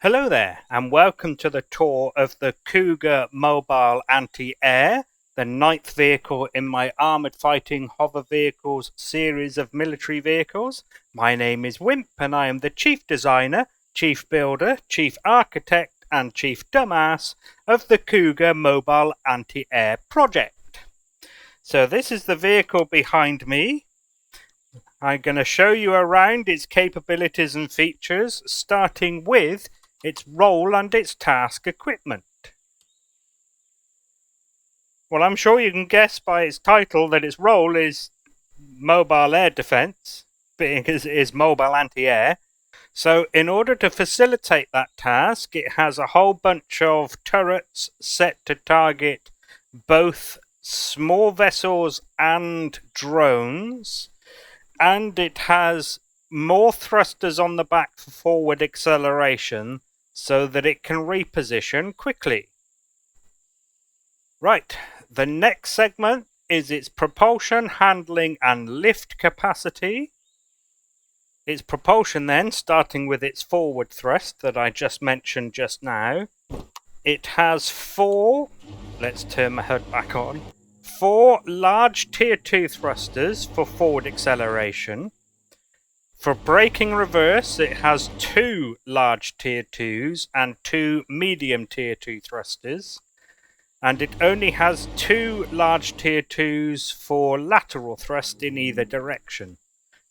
Hello there, and welcome to the tour of the Cougar Mobile Anti-Air, the 9th vehicle in my Armoured Fighting Hover Vehicles series of military vehicles. My name is Wimp, and I am the Chief Designer, Chief Builder, Chief Architect, and Chief Dumbass of the Cougar Mobile Anti-Air project. So this is the vehicle behind me. I'm going to show you around its capabilities and features, starting with its role and its task equipment. Well, I'm sure you can guess by its title that its role is mobile air defense, being as it is mobile anti-air. So in order to facilitate that task, it has a whole bunch of turrets set to target both small vessels and drones, and it has more thrusters on the back for forward acceleration so that it can reposition quickly. Right, the next segment is its propulsion, handling, and lift capacity. Its propulsion then, starting with its forward thrust that I just mentioned just now. It has let's turn my HUD back on, 4 large tier 2 thrusters for forward acceleration. For braking reverse, it has 2 large tier 2s and 2 medium tier 2 thrusters. And it only has 2 large tier 2s for lateral thrust in either direction.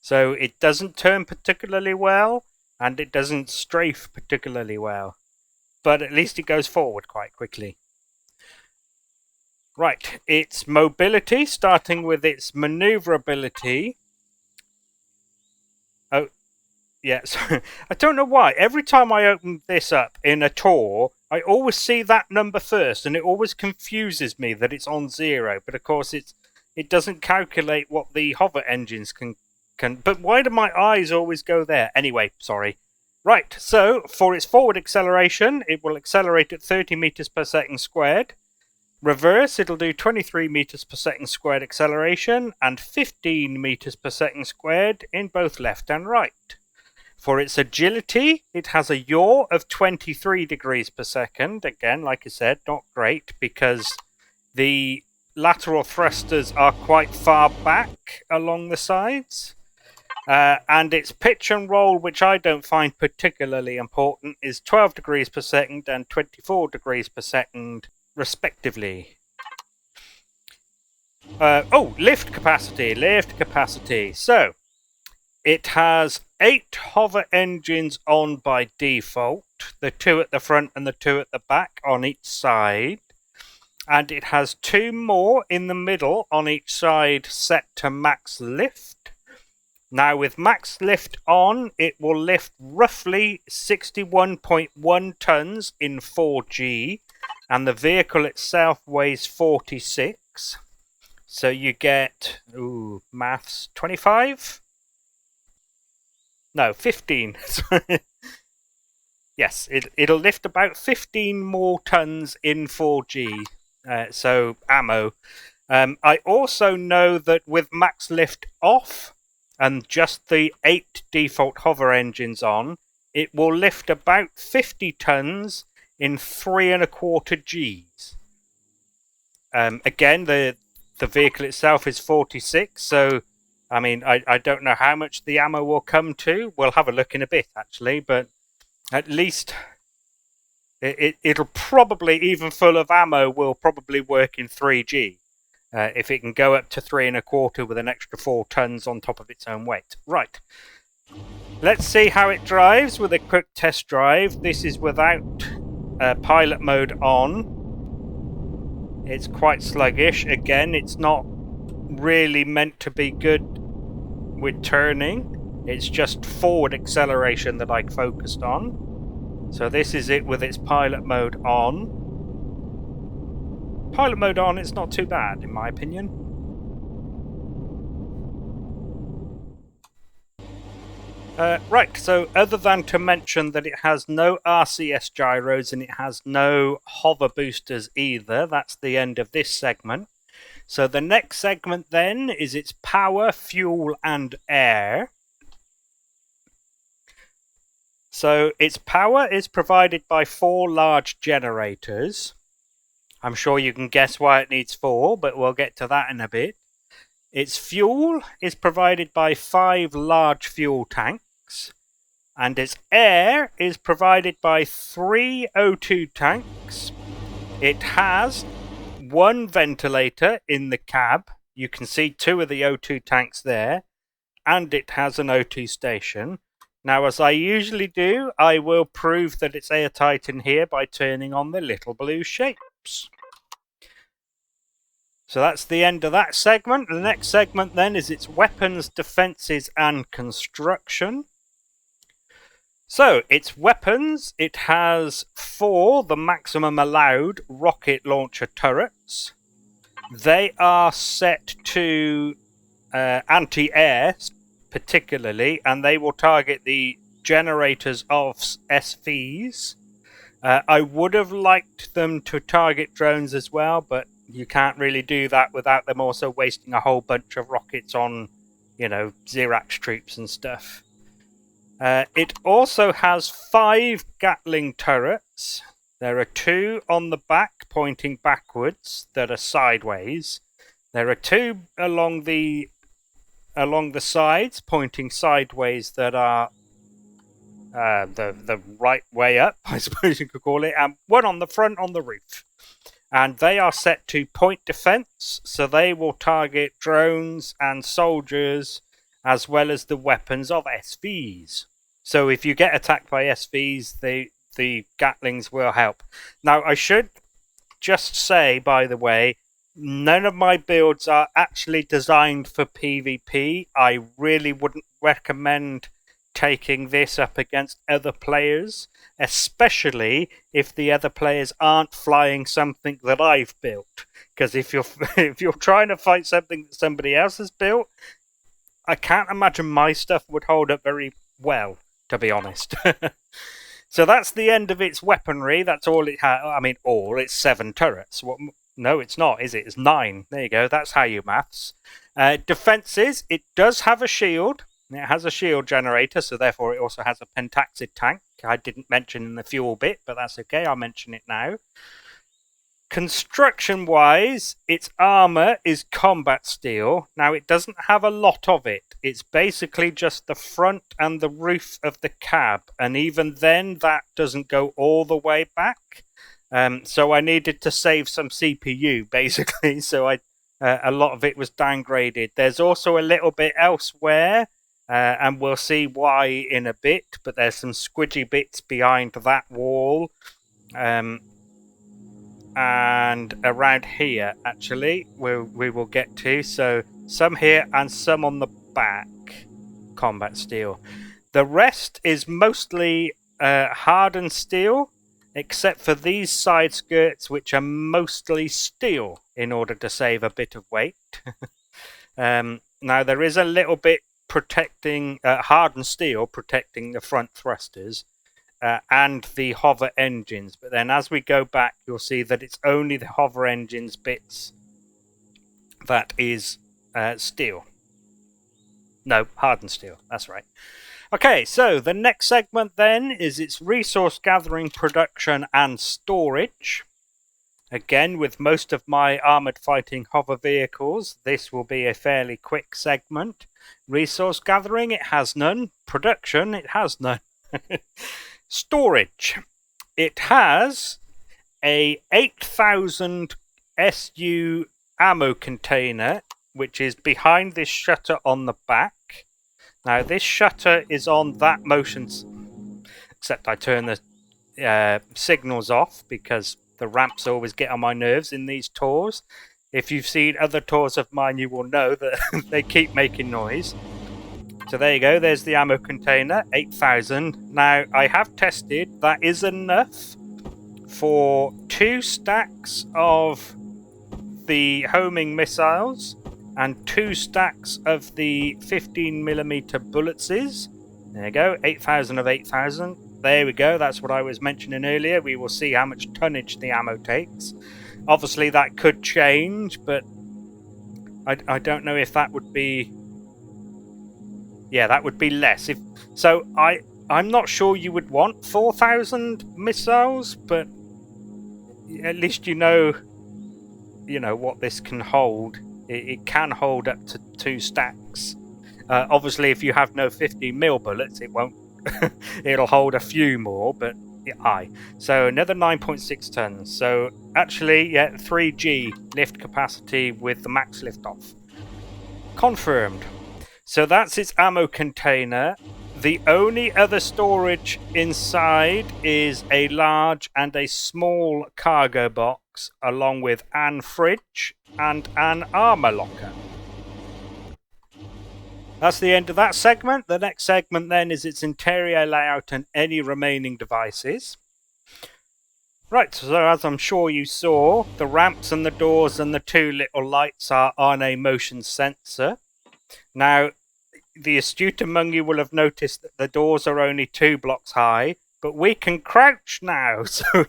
So it doesn't turn particularly well, and it doesn't strafe particularly well. But at least it goes forward quite quickly. Right, its mobility, starting with its maneuverability. Oh, yeah, so I don't know why. Every time I open this up in a tour, I always see that number first, and it always confuses me that it's on 0. But of course, it doesn't calculate what the hover engines can. But why do my eyes always go there? Anyway, sorry. Right, so for its forward acceleration, it will accelerate at 30 meters per second squared. Reverse, it'll do 23 meters per second squared acceleration and 15 meters per second squared in both left and right. For its agility, it has a yaw of 23 degrees per second. Again, like I said, not great because the lateral thrusters are quite far back along the sides. And its pitch and roll, which I don't find particularly important, is 12 degrees per second and 24 degrees per second, respectively. Lift capacity. So, it has 8 hover engines on by default, the 2 at the front and the 2 at the back on each side. And it has 2 more in the middle on each side set to max lift. Now with max lift on, it will lift roughly 61.1 tons in 4G, and the vehicle itself weighs 46. So you get, maths, 25? No, 15. Yes, it'll lift about 15 more tons in 4G, so ammo. I also know that with max lift off and just the 8 default hover engines on, it will lift about 50 tons in 3.25 Gs. Again, the vehicle itself is 46, so I mean, I don't know how much the ammo will come to. We'll have a look in a bit, actually, but at least it'll probably, even full of ammo, will probably work in 3G. If it can go up to 3.25 with an extra 4 tons on top of its own weight. Right. Let's see how it drives with a quick test drive. This is without pilot mode on. It's quite sluggish. Again, it's not really meant to be good with turning. It's just forward acceleration that I focused on. So this is it with its pilot mode on. Pilot mode on, it's not too bad in my opinion. Right, so other than to mention that it has no RCS gyros and it has no hover boosters either, that's the end of this segment. So the next segment then is its power, fuel, and air. So its power is provided by 4 large generators. I'm sure you can guess why it needs 4, but we'll get to that in a bit. Its fuel is provided by 5 large fuel tanks, and its air is provided by 3 O2 tanks. It has 1 ventilator in the cab. You can see 2 of the O2 tanks there, and it has an O2 station. Now, as I usually do, I will prove that it's airtight in here by turning on the little blue shapes. So that's the end of that segment. The next segment then is its weapons, defenses, and construction. So, its weapons, it has 4, the maximum allowed, rocket launcher turrets. They are set to anti-air, particularly, and they will target the generators of SVs. I would have liked them to target drones as well, but you can't really do that without them also wasting a whole bunch of rockets on, Xerax troops and stuff. It also has 5 Gatling turrets. There are 2 on the back pointing backwards that are sideways. There are 2 along the sides pointing sideways that are the right way up, I suppose you could call it, and 1 on the front on the roof. And they are set to point defense, so they will target drones and soldiers as well as the weapons of SVs. So if you get attacked by SVs, the Gatlings will help. Now, I should just say, by the way, none of my builds are actually designed for PvP. I really wouldn't recommend taking this up against other players, especially if the other players aren't flying something that I've built. Because if you're trying to fight something that somebody else has built, I can't imagine my stuff would hold up very well, to be honest. So that's the end of its weaponry. That's all it has. I mean, it's 7 turrets. No, it's not, is it? It's 9. There you go. That's how you maths. Defenses, it does have a shield. It has a shield generator, so therefore it also has a pentaxid tank. I didn't mention in the fuel bit, but that's okay. I'll mention it now. Construction-wise, its armor is combat steel. Now, it doesn't have a lot of it. It's basically just the front and the roof of the cab, and even then, that doesn't go all the way back. So I needed to save some CPU, basically, so a lot of it was downgraded. There's also a little bit elsewhere, and we'll see why in a bit, but there's some squidgy bits behind that wall. And around here, actually, we will get to. So some here and some on the back, combat steel. The rest is mostly hardened steel, except for these side skirts, which are mostly steel in order to save a bit of weight. Now, there is a little bit protecting, hardened steel protecting the front thrusters. And the hover engines, but then as we go back, you'll see that it's only the hover engines bits that is steel. No, hardened steel, that's right. Okay, so the next segment then is its resource gathering, production, and storage. Again, with most of my armoured fighting hover vehicles, this will be a fairly quick segment. Resource gathering, it has none. Production, it has none. Storage. It has a 8,000 SU ammo container, which is behind this shutter on the back. Now, this shutter is on that motion, except I turn the signals off because the ramps always get on my nerves in these tours. If you've seen other tours of mine, you will know that they keep making noise. So there you go, there's the ammo container, 8,000. Now, I have tested, that is enough for 2 stacks of the homing missiles and 2 stacks of the 15mm bullets. There you go, 8,000 of 8,000. There we go, that's what I was mentioning earlier. We will see how much tonnage the ammo takes. Obviously, that could change, but I don't know if that would be... Yeah, that would be less. So I I'm not sure you would want 4,000 missiles, but at least you know what this can hold. It can hold up to 2 stacks. Obviously, if you have no 50mm bullets, it won't. It'll hold a few more, but aye. So another 9.6 tons. So actually, yeah, 3G lift capacity with the max lift off. Confirmed. So that's its ammo container. The only other storage inside is a large and a small cargo box, along with an fridge and an armor locker. That's the end of that segment. The next segment then is its interior layout and any remaining devices. Right, so as I'm sure you saw, the ramps and the doors and the 2 little lights are on a motion sensor. Now, the astute among you will have noticed that the doors are only 2 blocks high, but we can crouch now, so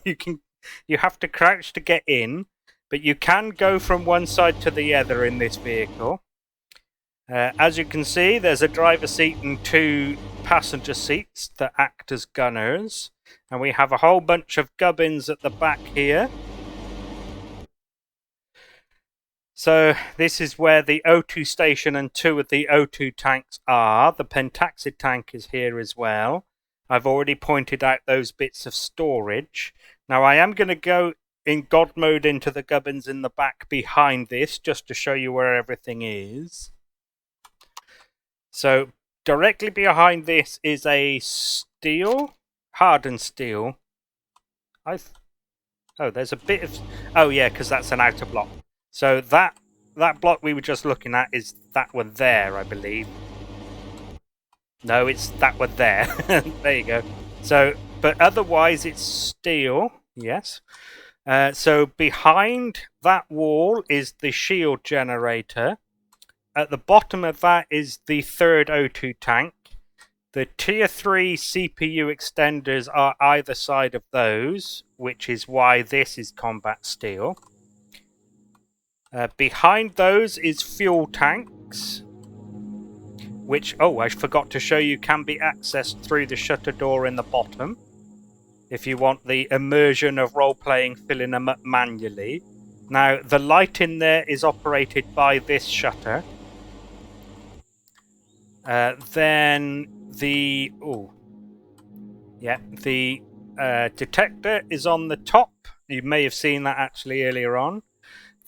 you have to crouch to get in, but you can go from one side to the other in this vehicle. As you can see, there's a driver seat and 2 passenger seats that act as gunners, and we have a whole bunch of gubbins at the back here. So this is where the O2 station and 2 of the O2 tanks are. The pentaxid tank is here as well. I've already pointed out those bits of storage. Now I am going to go in God mode into the gubbins in the back behind this, just to show you where everything is. So directly behind this is a steel, hardened steel. Oh, there's a bit of... Oh yeah, because that's an outer block. So that block we were just looking at is that one there, I believe. No, it's that one there. There you go. So, but otherwise it's steel, yes. So behind that wall is the shield generator. At the bottom of that is the 3rd O2 tank. The tier 3 CPU extenders are either side of those, which is why this is combat steel. Behind those is fuel tanks, which, oh, I forgot to show you, can be accessed through the shutter door in the bottom if you want the immersion of role-playing, filling them up manually. Now, the light in there is operated by this shutter. Then the detector is on the top. You may have seen that actually earlier on.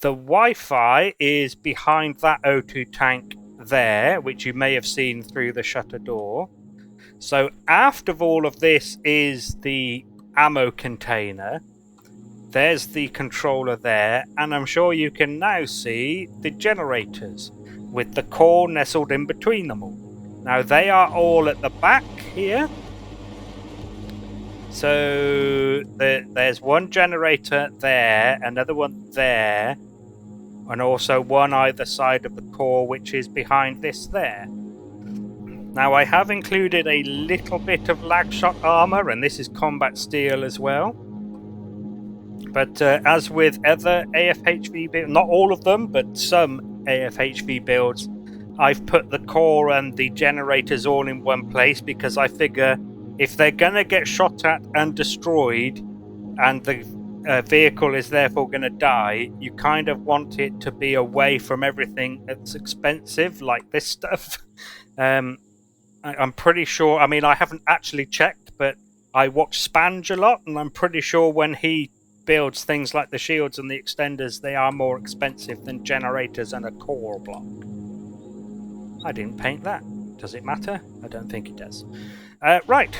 The Wi-Fi is behind that O2 tank there, which you may have seen through the shutter door. So after all of this is the ammo container. There's the controller there, and I'm sure you can now see the generators with the core nestled in between them all. Now they are all at the back here. So there's one generator there, another one there, and also one either side of the core, which is behind this there. Now I have included a little bit of lag shot armor, and this is combat steel as well. But as with other AFHV builds, not all of them, but some AFHV builds, I've put the core and the generators all in one place because I figure if they're going to get shot at and destroyed and the vehicle is therefore going to die, you kind of want it to be away from everything that's expensive, like this stuff. I'm pretty sure, I mean, I haven't actually checked, but I watch Spange a lot, and I'm pretty sure when he builds things like the shields and the extenders, they are more expensive than generators and a core block. I didn't paint that. Does it matter? I don't think it does. Right.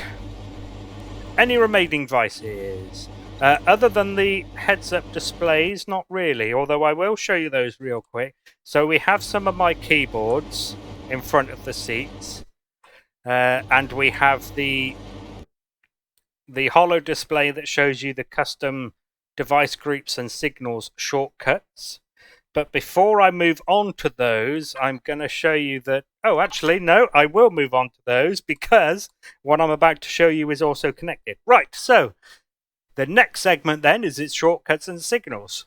Any remaining devices? Other than the heads-up displays, not really, although I will show you those real quick. So we have some of my keyboards in front of the seats. And we have the holo display that shows you the custom device groups and signals shortcuts. But before I move on to those, I'm going to show you that... Oh, actually, no, I will move on to those because what I'm about to show you is also connected. Right, so the next segment then is its shortcuts and signals.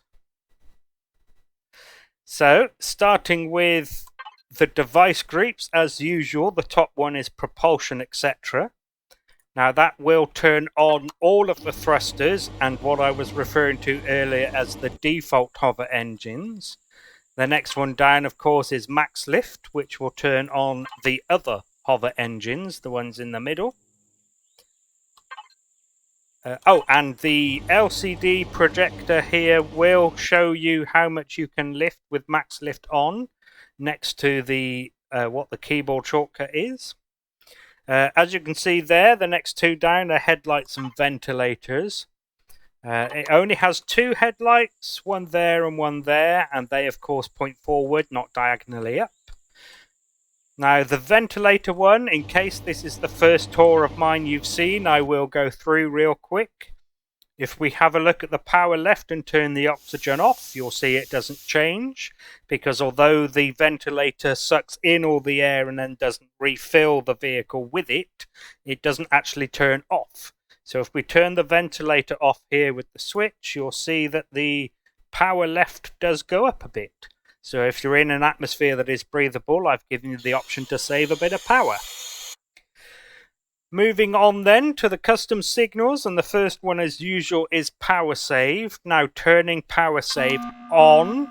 So, starting with the device groups, as usual, the top one is Propulsion, etc. Now that will turn on all of the thrusters and what I was referring to earlier as the default hover engines. The next one down, of course, is max lift, which will turn on the other hover engines, the ones in the middle. And the LCD projector here will show you how much you can lift with max lift on, next to the what the keyboard shortcut is. As you can see there, the next two down are headlights and ventilators. It only has two headlights, one there and one there, and they of course point forward, not diagonally up. Now the ventilator one, in case this is the first tour of mine you've seen, I will go through real quick. If we have a look at the power left and turn the oxygen off, you'll see it doesn't change, because although the ventilator sucks in all the air and then doesn't refill the vehicle with it, it doesn't actually turn off. So if we turn the ventilator off here with the switch, you'll see that the power left does go up a bit. So if you're in an atmosphere that is breathable, I've given you the option to save a bit of power. Moving on then to the custom signals, and the first one as usual is power save. Now turning power save on.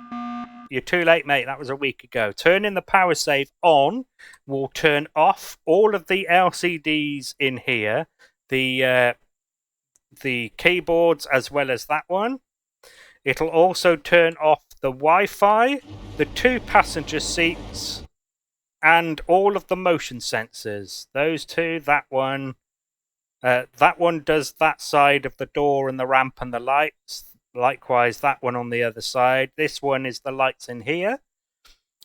You're too late, mate, that was a week ago. Turning the power save on will turn off all of the LCDs in here. The keyboards as well as that one. It'll also turn off the Wi-Fi, the two passenger seats, and all of the motion sensors. Those two, that one does that side of the door and the ramp and the lights. Likewise, that one on the other side. This one is the lights in here.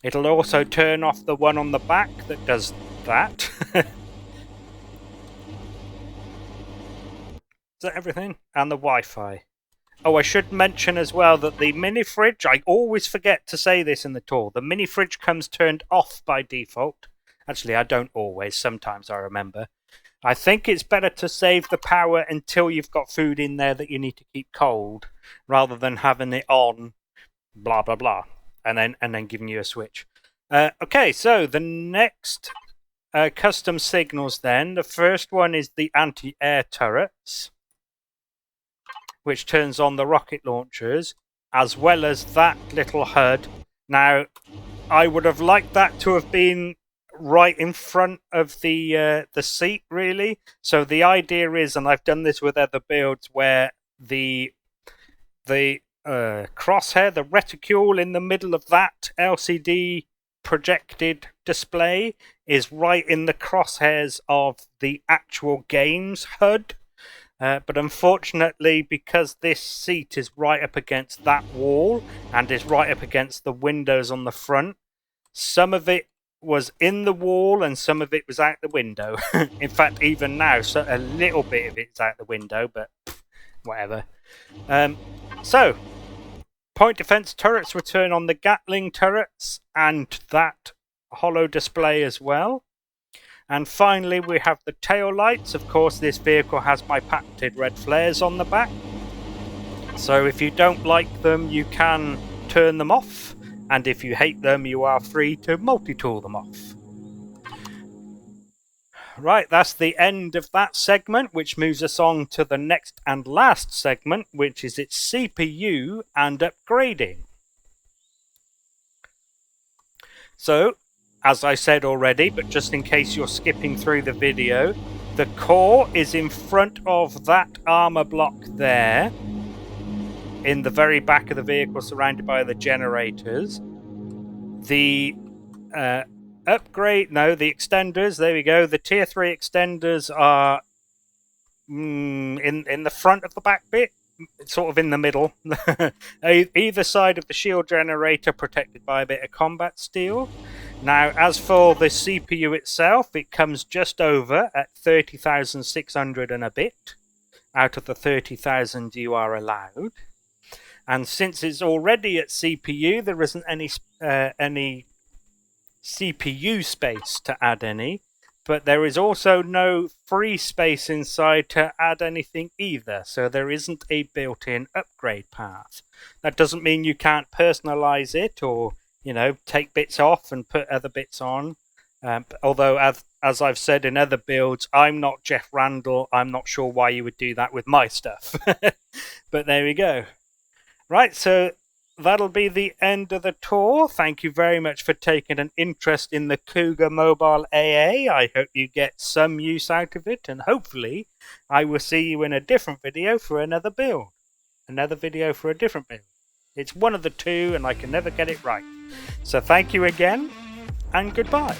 It'll also turn off the one on the back that does that. Is that everything? And the Wi-Fi. Oh, I should mention as well that the mini fridge, I always forget to say this in the tour, the mini fridge comes turned off by default. Actually, I don't always, sometimes I remember. I think it's better to save the power until you've got food in there that you need to keep cold, rather than having it on, blah, blah, blah, and then giving you a switch. Okay, so the next custom signals then, the first one is the anti-air turrets, which turns on the rocket launchers, as well as that little HUD. Now, I would have liked that to have been right in front of the seat, really. So the idea is, and I've done this with other builds, where the crosshair, the reticule in the middle of that LCD projected display is right in the crosshairs of the actual game's HUD. But unfortunately, because this seat is right up against that wall and is right up against the windows on the front, some of it was in the wall and some of it was out the window. In fact, even now, so a little bit of it's out the window, but whatever. So, point defense turrets return on the Gatling turrets and that holo display as well. And finally, we have the tail lights. Of course, this vehicle has my patented red flares on the back. So if you don't like them, you can turn them off. And if you hate them, you are free to multi-tool them off. Right, that's the end of that segment, which moves us on to the next and last segment, which is its CPU and upgrading. So, as I said already, but just in case you're skipping through the video, the core is in front of that armor block there, in the very back of the vehicle, surrounded by the generators. The the extenders, there we go, the tier 3 extenders are in the front of the back bit, sort of in the middle. Either side of the shield generator, protected by a bit of combat steel. Now, as for the CPU itself, it comes just over at 30,600 and a bit out of the 30,000 you are allowed. And since it's already at CPU, there isn't any CPU space to add any, but there is also no free space inside to add anything either, so there isn't a built-in upgrade path. That doesn't mean you can't personalize it or, you know, take bits off and put other bits on. Although, as I've said in other builds, I'm not Jeff Randall. I'm not sure why you would do that with my stuff. But there we go. Right, so that'll be the end of the tour. Thank you very much for taking an interest in the Cougar Mobile AA. I hope you get some use out of it, and hopefully I will see you in a different video for another build. Another video for a different build. It's one of the two, and I can never get it right. So thank you again, and goodbye.